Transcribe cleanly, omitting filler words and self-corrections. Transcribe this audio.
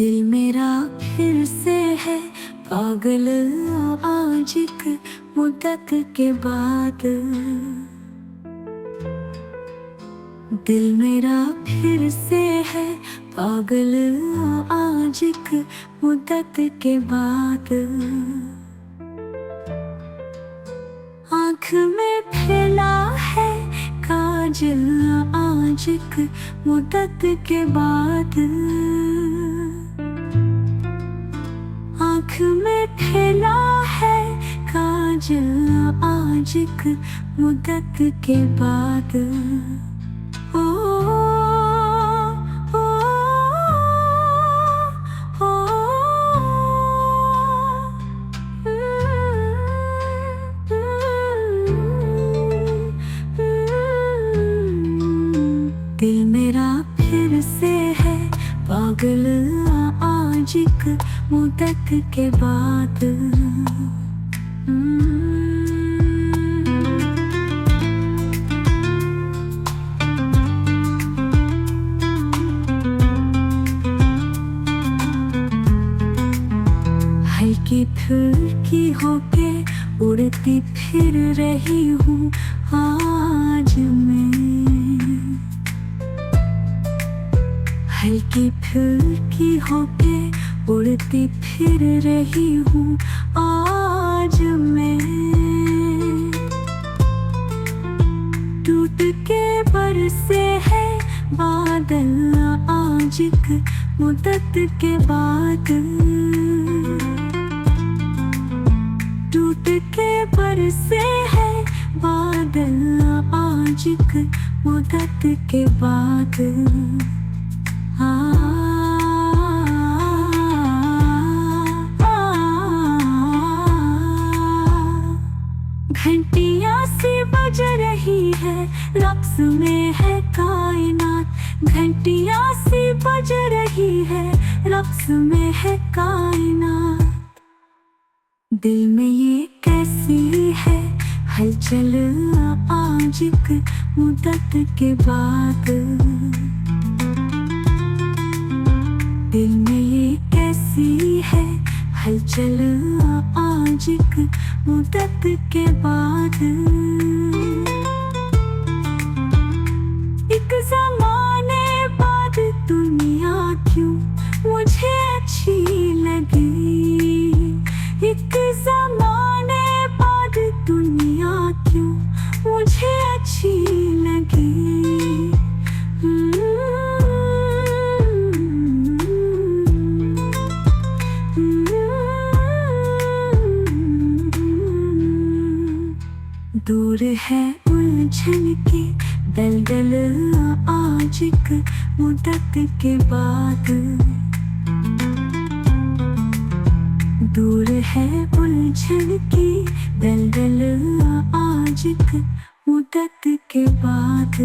दिल मेरा फिर से है पागल आज एक मुद्दत के बाद। दिल मेरा फिर से है पागल आज एक मुद्दत के बाद। आँख में फैला है काजल आज एक मुद्दत के बाद। आँख में फैला है काजल आज एक मुद्दत के बाद। ओ, ओ, ओ, दिल मेरा फिर से है पागल आज एक मुद्दत के बाद। हल्की फुल्की होके उड़ती फिर रही हूँ आज मैं। हल्की फुल्की होके उड़ती फिर रही हूँ आज मैं। टूट के बरसे है बादल आज एक मुद्दत के बाद। टूट के बरसे है बादल आज एक मुद्दत के बाद। घंटियां सी बज रही है रक्स में है कायनात। घंटियां सी बज रही है रक्स में है कायनात। दिल में ये कैसी है हलचल आज एक मुद्दत के बाद। दिल में ये कैसी है हलचल आज एक मुद्दत के बाद। एक ज़माने बाद दुनिया क्यों मुझे अच्छी लगी। एक ज़माने बाद दुनिया क्यों मुझे अच्छी लगी। दूर है उलझन की दलदल आज एक मुद्दत के बाद। दूर है उलझन की दलदल आज एक मुद्दत के बाद।